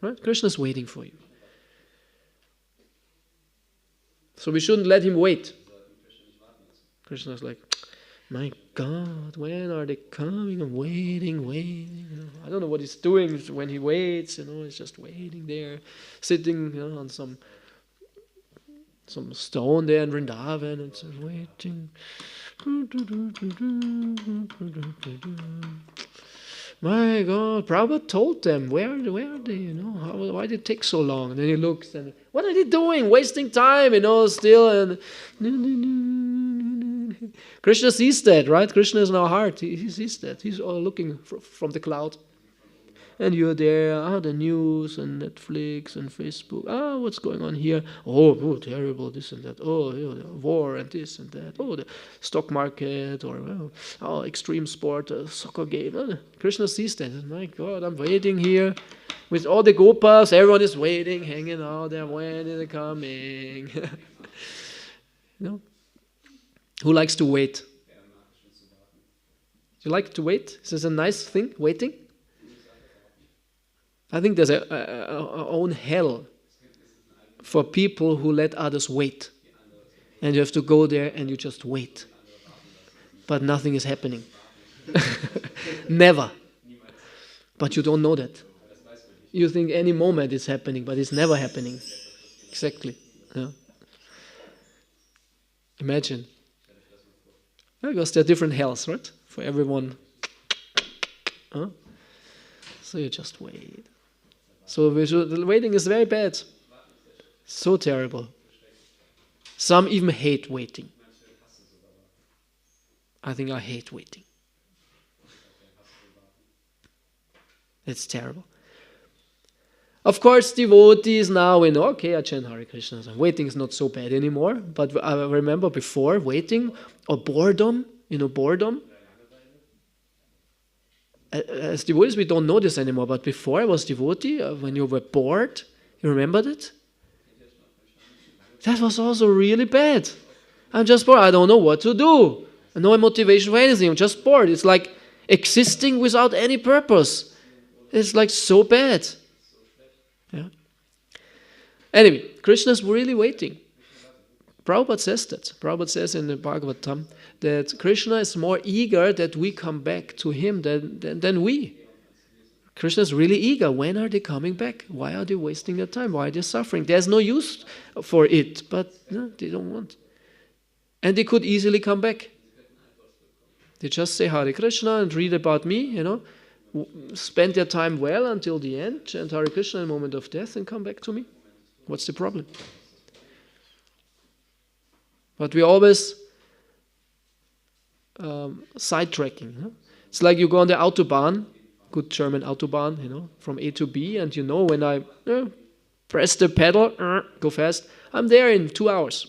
Right? Krishna is waiting for you. So we shouldn't let him wait. Krishna is like, my God, when are they coming? I'm waiting. You know, I don't know what he's doing when he waits. He's just waiting there, sitting on some stone there in Vrindavan and just waiting. My God, Prabhupada told them, where are they, why did it take so long? And then he looks and, what are they doing? Wasting time, still. And Krishna sees that, right? Krishna is in our heart. He sees that. He's all looking from the cloud. And you're there, the news and Netflix and Facebook. What's going on here? Oh, terrible, this and that. Oh, war and this and that. Oh, the stock market or extreme sport, soccer game. Krishna sees that. My God, I'm waiting here with all the gopas. Everyone is waiting, hanging out there. When is it coming? Who likes to wait? You like to wait? Is this a nice thing, waiting? I think there's a own hell for people who let others wait. And you have to go there and you just wait. But nothing is happening. Never. But you don't know that. You think any moment is happening, but it's never happening. Exactly. Yeah. Imagine. Because there are different hells, right? For everyone. So you just wait. So the waiting is very bad. So terrible. Some even hate waiting. I think I hate waiting. It's terrible. Of course, devotees now we know, okay, I chant Hare Krishna. Waiting is not so bad anymore. But I remember before, waiting or boredom, boredom. As devotees, we don't know this anymore, but before I was devotee, when you were bored, you remember that? That was also really bad. I'm just bored. I don't know what to do. No motivation for anything. I'm just bored. It's like existing without any purpose. It's like so bad. Yeah. Anyway, Krishna is really waiting. Prabhupada says that. Prabhupada says in the Bhagavatam that Krishna is more eager that we come back to him than we. Krishna is really eager. When are they coming back? Why are they wasting their time? Why are they suffering? There's no use for it, but no, they don't want. And they could easily come back. They just say Hare Krishna and read about me, spend their time well until the end, chant Hare Krishna in the moment of death and come back to me. What's the problem? But we're always sidetracking. It's like you go on the Autobahn, good German Autobahn, from A to B, and when I press the pedal, go fast, I'm there in 2 hours.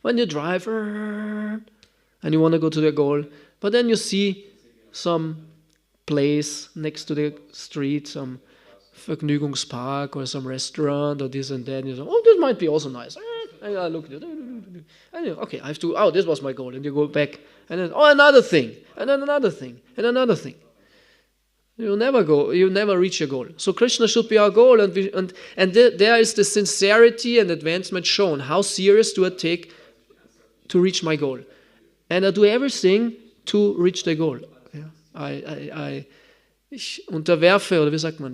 When you drive, and you want to go to the goal, but then you see some place next to the street, some Vergnügungspark or some restaurant or this and that, and you say, oh, this might be also nice. And I look at it, okay, I have to, this was my goal, and you go back, and then, another thing, and then another thing, and another thing. You'll never reach your goal. So Krishna should be our goal, and there is the sincerity and advancement shown. How serious do I take to reach my goal? And I do everything to reach the goal. Ich unterwerfe, oder wie sagt man,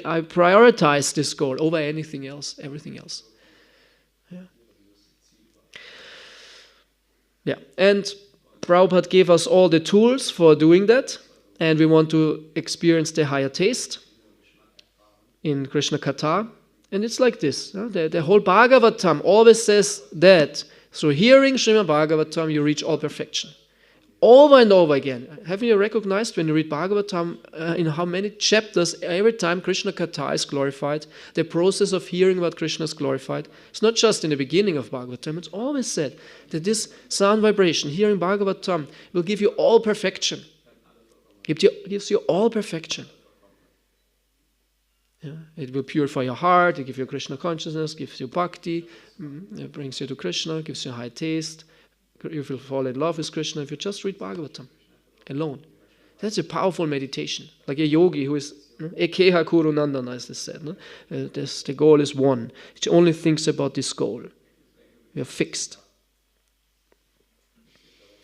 I prioritize this goal over everything else. Yeah. And Prabhupada gave us all the tools for doing that, and we want to experience the higher taste in Krishna Katha. And it's like this. The whole Bhagavatam always says that. So hearing Srimad Bhagavatam, you reach all perfection. Over and over again. Haven't you recognized when you read Bhagavatam in how many chapters every time Krishna Katha is glorified, the process of hearing about Krishna is glorified? It's not just in the beginning of Bhagavatam. It's always said that this sound vibration, hearing Bhagavatam, will give you all perfection. It gives you all perfection. Yeah, it will purify your heart, it gives you Krishna consciousness, gives you bhakti, it brings you to Krishna, gives you a high taste. You will fall in love with Krishna if you just read Bhagavatam alone. That's a powerful meditation. Like a yogi who is Ekeha Kuru Nandana, as they said. No? The goal is one. He only thinks about this goal. You're fixed.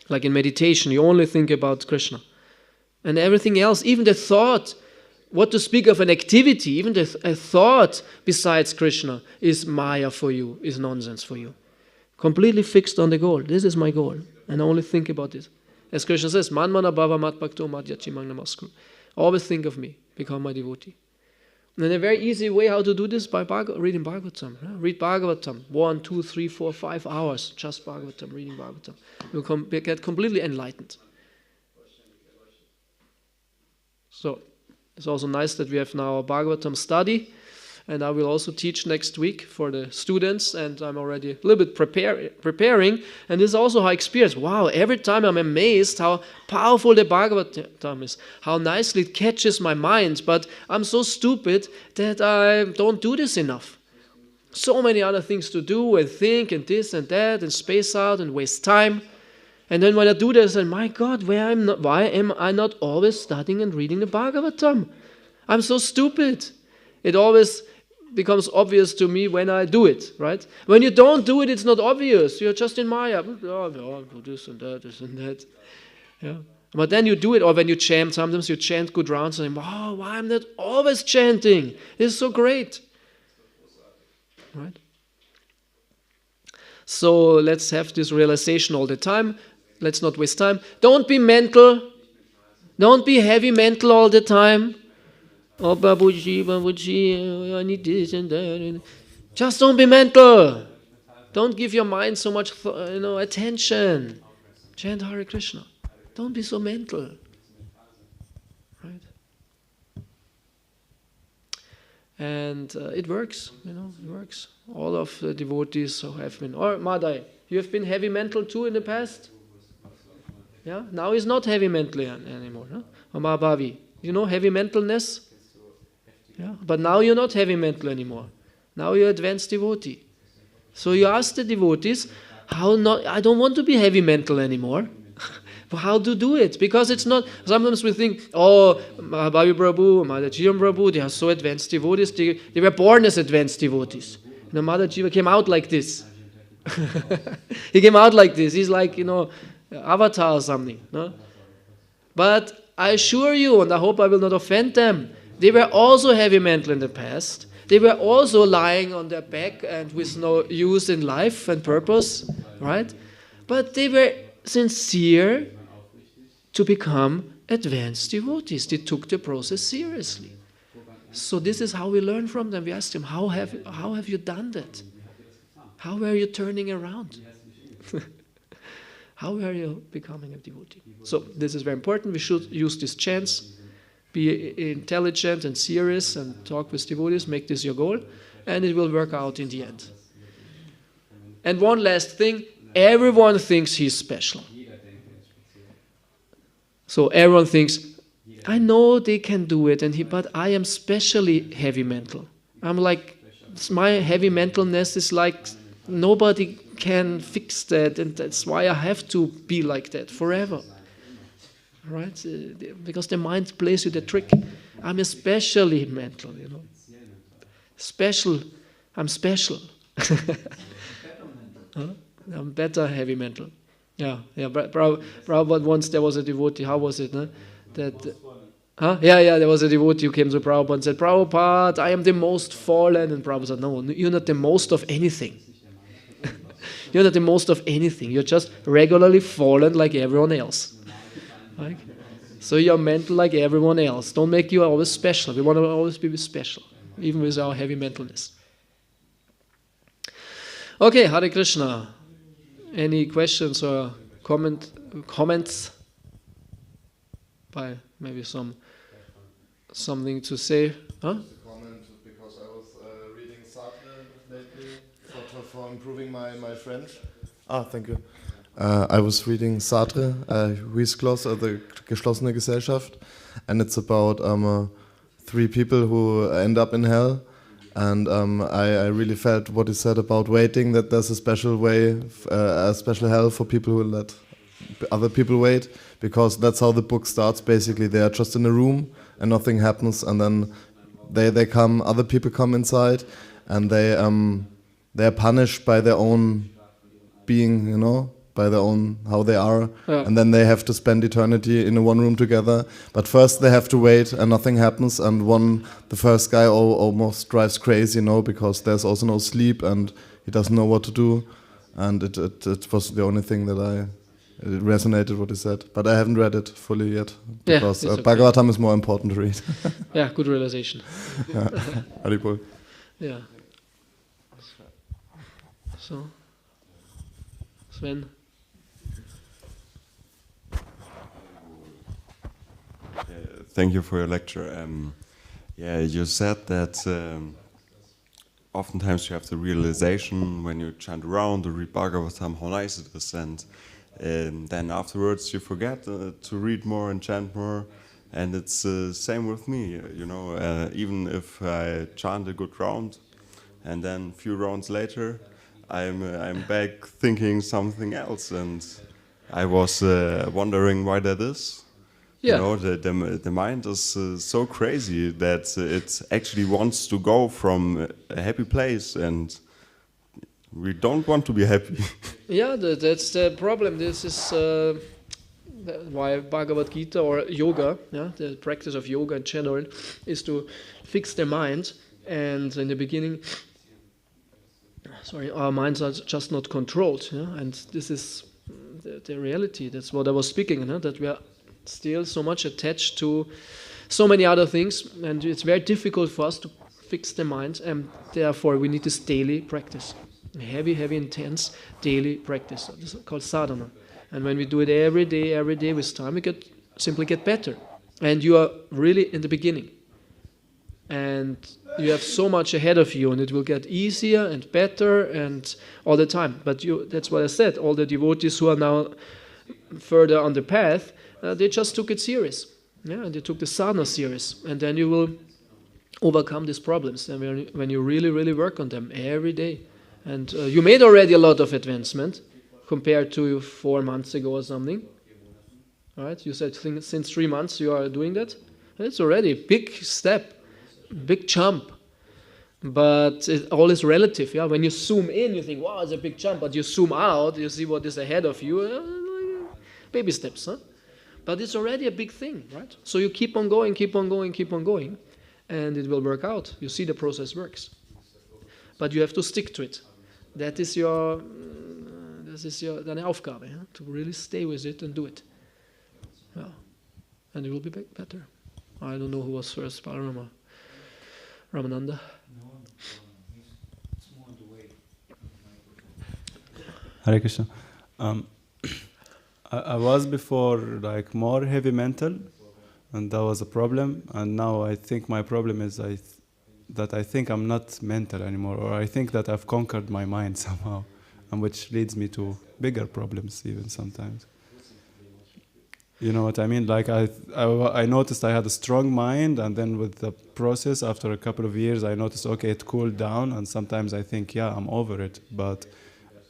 Like in meditation, you only think about Krishna. And everything else, even the thought, what to speak of an activity, even a thought besides Krishna is Maya for you, is nonsense for you. Completely fixed on the goal. This is my goal. And I only think about it. As Krishna says, Man mana bhava mat bhakto mat yachimang namaskru. Always think of me. Become my devotee. And a very easy way how to do this by reading Bhagavatam. Read Bhagavatam. 1, 2, 3, 4, 5 hours. Just Bhagavatam, reading Bhagavatam. You'll get completely enlightened. So, it's also nice that we have now a Bhagavatam study. And I will also teach next week for the students, and I'm already a little bit preparing. And this is also how I experience. Wow, every time I'm amazed how powerful the Bhagavatam is, how nicely it catches my mind. But I'm so stupid that I don't do this enough. So many other things to do and think and this and that and space out and waste time. And then when I do this, and my God, why am I not always studying and reading the Bhagavatam? I'm so stupid. It always becomes obvious to me when I do it, right? When you don't do it, it's not obvious. You're just in Maya. Oh, this and that. Yeah. But then you do it, or when you chant, sometimes you chant good rounds, and wow, why am I not always chanting? This is so great. Right? So let's have this realization all the time. Let's not waste time. Don't be mental. Don't be heavy mental all the time. Oh, Babuji, I need this and that. Just don't be mental. Don't give your mind so much attention. Chant Hare Krishna. Don't be so mental. Right? And it works, it works. All of the devotees who have been, or Madai, you have been heavy mental too in the past? Yeah? Now he's not heavy mental anymore. Huh? Or Mahabhavi, heavy mentalness? Yeah, but now you're not heavy mental anymore. Now you're advanced devotee. So you ask the devotees, how not? I don't want to be heavy mental anymore. But how to do it? Because it's not. Sometimes we think, oh, Mahabhavi Prabhu, Mother Jiva Prabhu, they are so advanced devotees. They were born as advanced devotees. Mother Jiva came out like this. He came out like this. He's like, avatar or something. No? But I assure you, and I hope I will not offend them, they were also heavy mental in the past. They were also lying on their back and with no use in life and purpose, right? But they were sincere to become advanced devotees. They took the process seriously. So this is how we learn from them. We asked them, how have you done that? How were you turning around? How were you becoming a devotee? So this is very important. We should use this chance. Be intelligent and serious and talk with devotees. Make this your goal. And it will work out in the end. And one last thing. Everyone thinks he's special. So everyone thinks, I know they can do it, but I am specially heavy mental. I'm like, my heavy mentalness is like, nobody can fix that, and that's why I have to be like that forever. Right? Because the mind plays you the trick. I'm especially mental, Special. I'm special. Huh? I'm better heavy mental. Yeah. Prabhupada once there was a devotee. How was it? Huh? There was a devotee who came to Prabhupada and said, Prabhupada, I am the most fallen. And Prabhupada said, no, you're not the most of anything. You're not the most of anything. You're just regularly fallen like everyone else. Right? So you're mental like everyone else. Don't make you always special. We want to always be special, even with our heavy mentalness. Okay, Hare Krishna. Any questions or comments? By maybe something to say? Huh? Comment because I was reading Sartre lately for improving my French. Thank you. I was reading Sartre, the geschlossene Gesellschaft, and it's about 3 people who end up in hell. And I really felt what he said about waiting, that there's a special way, a special hell for people who let other people wait, because that's how the book starts. Basically, they are just in a room and nothing happens, and then other people come inside, and they are punished by their own being, by their own how they are, and then they have to spend eternity in one room together. But first they have to wait, and nothing happens. And the first guy almost drives crazy, because there's also no sleep, and he doesn't know what to do. And it was the only thing that it resonated what he said. But I haven't read it fully yet because okay. Bhagavatam is more important to read. Yeah, good realization. Haribol. Yeah. So, Sven. Thank you for your lecture. You said that oftentimes you have the realization when you chant around or read Bhagavatam how nice it is, and then afterwards you forget to read more and chant more. And it's the same with me, even if I chant a good round, and then a few rounds later, I'm back thinking something else, and I was wondering why that is. Yeah. The mind is so crazy that it actually wants to go from a happy place, and we don't want to be happy. Yeah, that's the problem. This is why Bhagavad Gita or yoga, the practice of yoga in general, is to fix the mind. And in the beginning, our minds are just not controlled. And this is the reality. That's what I was speaking, that we are still so much attached to so many other things, and it's very difficult for us to fix the mind, and therefore we need this daily practice, heavy, intense daily practice. This is called sadhana, and when we do it every day with time, we simply get better, and you are really in the beginning, and you have so much ahead of you, and it will get easier and better and all the time. But that's what I said, all the devotees who are now further on the path, they just took it serious. And they took the sadhana serious. And then you will overcome these problems. And when you really, really work on them every day. And you made already a lot of advancement. compared to 4 months ago or something. Right? You said since 3 months you are doing that. It's already a big step, big jump. But it all is relative. Yeah, when you zoom in, you think, "Wow, it's a big jump." But you zoom out, you see what is ahead of you. Baby steps, huh? But it's already a big thing, right? So you keep on going, keep on going, keep on going, and it will work out. You see the process works. But you have to stick to it. Das ist deine Aufgabe, yeah? To really stay with it and do it. Yeah. And it will be better. I don't know who was first, Palarama. Ramananda. Hare Krishna. I was before like more heavy mental, and that was a problem. And now I think my problem is that I think I'm not mental anymore, or I think that I've conquered my mind somehow, and which leads me to bigger problems even sometimes. You know what I mean? Like I noticed I had a strong mind, and then with the process, after a couple of years, I noticed, okay, it cooled down, and sometimes I think, yeah, I'm over it. But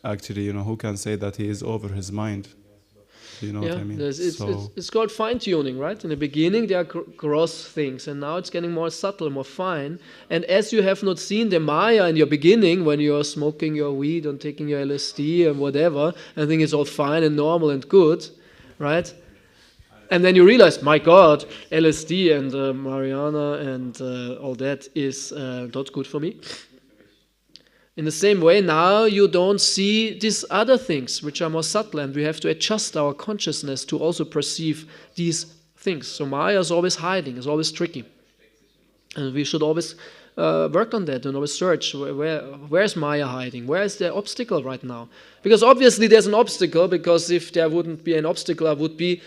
actually, you know, who can say that he is over his mind? You know what I mean? It's called fine-tuning, right? In the beginning, there are gross things, and now it's getting more subtle, more fine. And as you have not seen the Maya in your beginning, when you are smoking your weed and taking your LSD and whatever, and think it's all fine and normal and good, right? And then you realize, my God, LSD and marijuana and all that is not good for me. In the same way, now you don't see these other things which are more subtle, and we have to adjust our consciousness to also perceive these things. So Maya is always hiding, is always tricky. And we should always work on that and always search, where's Maya hiding? Where is the obstacle right now? Because obviously there's an obstacle, because if there wouldn't be an obstacle, I would be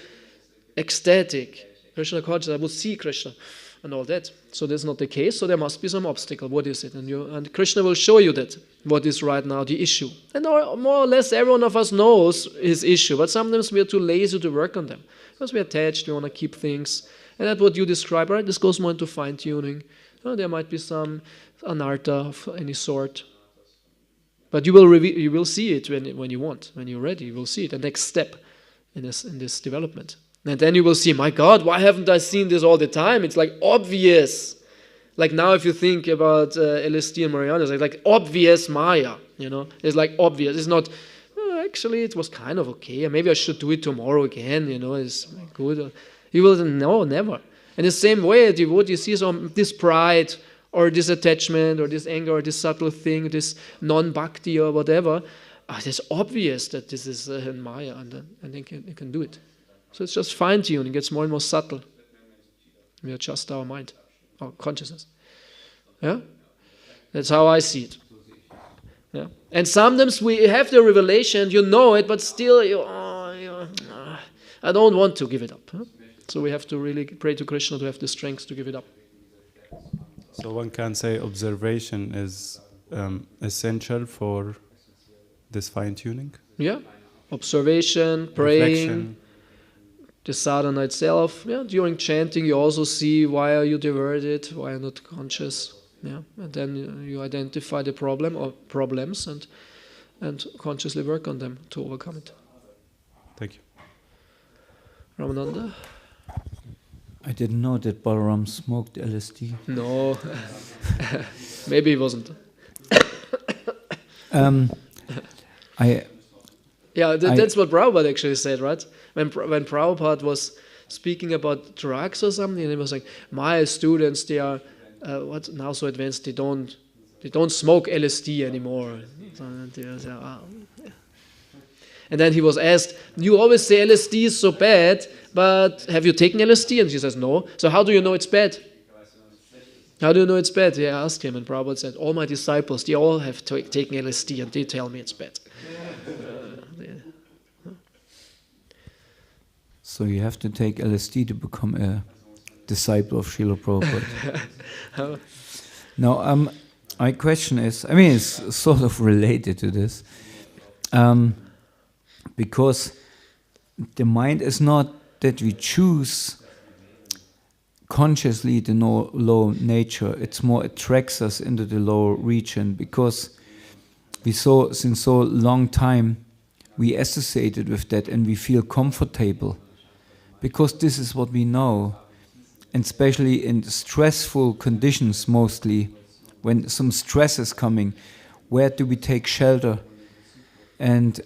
ecstatic. Krishna conscious, I would see Krishna and all that. So that's not the case, so there must be some obstacle. What is it? And Krishna will show you that, what is right now the issue. And more or less every one of us knows his issue, but sometimes we are too lazy to work on them. Because we're attached, we want to keep things. And that's what you describe, right? This goes more into fine-tuning. There might be some anartha of any sort. But you will see it when you want. When you're ready, you will see it. The next step in this development. And then you will see, my God, why haven't I seen this all the time? It's like obvious. Like now if you think about LSD and marijuana, it's like obvious Maya, you know. It's like obvious. It's not, actually it was kind of okay. Maybe I should do it tomorrow again, you know, it's good. You will no, never. In the same way, you see this pride or this attachment or this anger or this subtle thing, this non-bhakti or whatever. It's obvious that this is Maya, and then you can do it. So it's just fine-tuning, it gets more and more subtle. We adjust our mind, our consciousness. Yeah? That's how I see it. Yeah? And sometimes we have the revelation, you know it, but still, I don't want to give it up. Huh? So we have to really pray to Krishna to have the strength to give it up. So one can say observation is essential for this fine-tuning? Yeah. Observation, praying. Reflection. The sadhana itself, during chanting you also see why are you diverted, why are you not conscious, and then you identify the problem or problems and consciously work on them to overcome it. Thank you. Ramananda? I didn't know that Balaram smoked LSD. No, maybe he wasn't. That's what Prabhupada actually said, right? When Prabhupada was speaking about drugs or something, and he was like, my students, they are now so advanced, they don't smoke LSD anymore. And then he was asked, you always say LSD is so bad, but have you taken LSD? And she says, no. So how do you know it's bad? How do you know it's bad? They asked him, and Prabhupada said, all my disciples, they all have taken LSD, and they tell me it's bad. So you have to take LSD to become a disciple of Srila Prabhupada. Now, my question is, I mean, it's sort of related to this, because the mind is not that we choose consciously the low nature. It's more attracts us into the lower region, because we since so long time we associate it with that and we feel comfortable. Because this is what we know. And especially in stressful conditions mostly, when some stress is coming, where do we take shelter? And,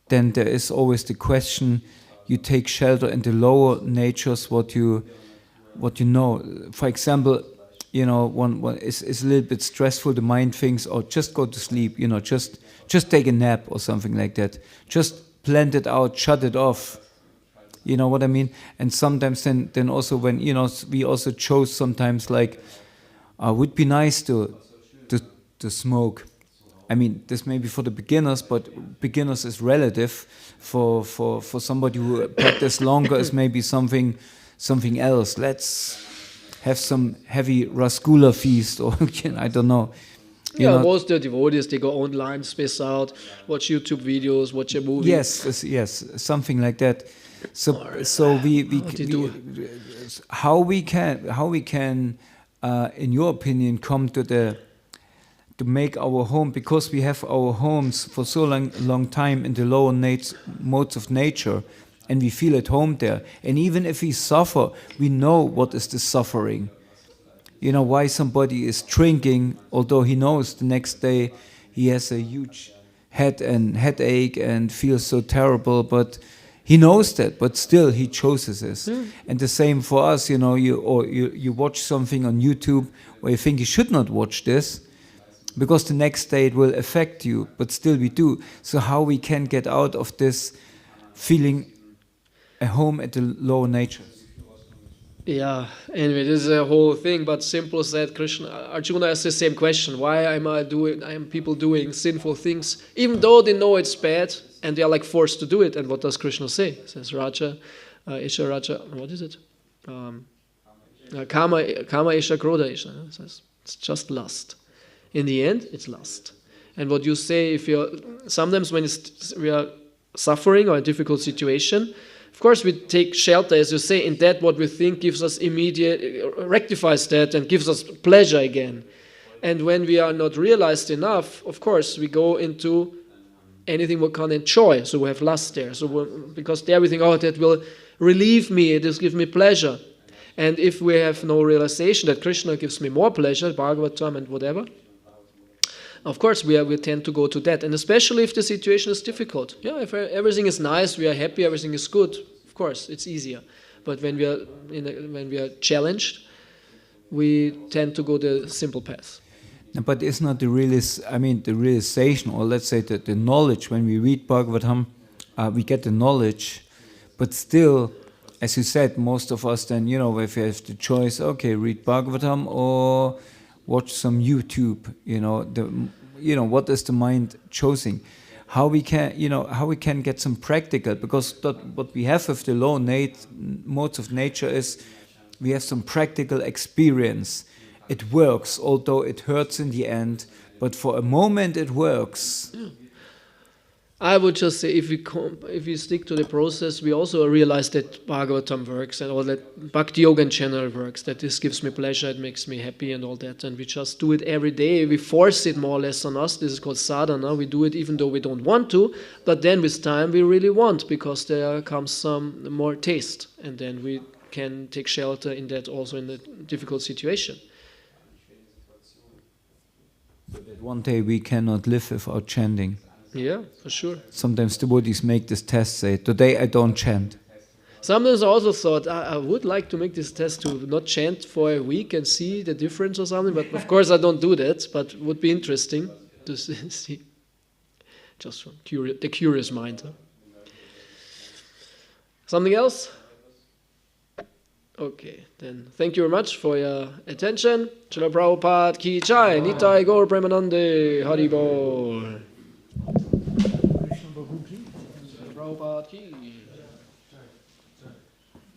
then there is always the question, you take shelter in the lower natures, what you know. For example, one is a little bit stressful, the mind thinks, oh, just go to sleep, just take a nap or something like that. Just blend it out, shut it off. You know what I mean? And sometimes then also when, we also chose sometimes like, would be nice to smoke. I mean, this may be for the beginners, but beginners is relative. For somebody who practice longer is maybe something else. Let's have some heavy Rasgula feast, or I don't know. Most of the devotees, they go online, space out, watch YouTube videos, watch a movie. Yes, something like that. So how we can, in your opinion, come to make our home, because we have our homes for so long time in the lower modes of nature, and we feel at home there. And even if we suffer, we know what is the suffering. Why somebody is drinking, although he knows the next day he has a huge headache and feels so terrible, but he knows that, but still he chooses this. And the same for us, you watch something on YouTube where you think you should not watch this, because the next day it will affect you, but still we do. So how we can get out of this feeling a home at the lower nature? Yeah, anyway, this is a whole thing, but simple said, Arjuna asked the same question. Why am people doing sinful things, even though they know it's bad, and they are like forced to do it? And what does Krishna say? He says, Raja, Isha Raja, what is it? Kama Isha Krodha Isha. It says, it's just lust. In the end, it's lust. And what you say, sometimes when we are suffering or a difficult situation, of course we take shelter, as you say, in that what we think gives us rectifies that and gives us pleasure again. And when we are not realized enough, of course, we go into anything we can enjoy. So we have lust there. Because there we think, oh, that will relieve me, it will give me pleasure. And if we have no realization that Krishna gives me more pleasure, Bhagavatam and whatever, of course, we tend to go to that, and especially if the situation is difficult. Yeah, if everything is nice, we are happy, everything is good. Of course, it's easier. But when we are challenged, we tend to go the simple path. But it's not the realization, or let's say the knowledge. When we read Bhagavatam, we get the knowledge, but still, as you said, most of us then, if you have the choice, okay, read Bhagavatam or watch some YouTube, what is the mind choosing? How we can get some practical, because what we have with the low modes of nature is we have some practical experience. It works, although it hurts in the end, but for a moment it works. Yeah. I would just say, if we stick to the process, we also realize that Bhagavatam works, and all that Bhakti Yoga in general works, that this gives me pleasure, it makes me happy and all that, and we just do it every day. We force it more or less on us. This is called sadhana. We do it even though we don't want to, but then with time we really want, because there comes some more taste, and then we can take shelter in that also in a difficult situation. So that one day we cannot live without chanting. Yeah, for sure. Sometimes devotees make this test, say, today I don't chant. Sometimes I also thought, I would like to make this test to not chant for a week and see the difference or something, but of course I don't do that, but it would be interesting to see. Just from the curious mind. Huh? Something else? Okay, then thank you very much for your attention. Srila Prabhupada ki jai, Nitai Gaur Premanande, Haribol. Prabhupada ki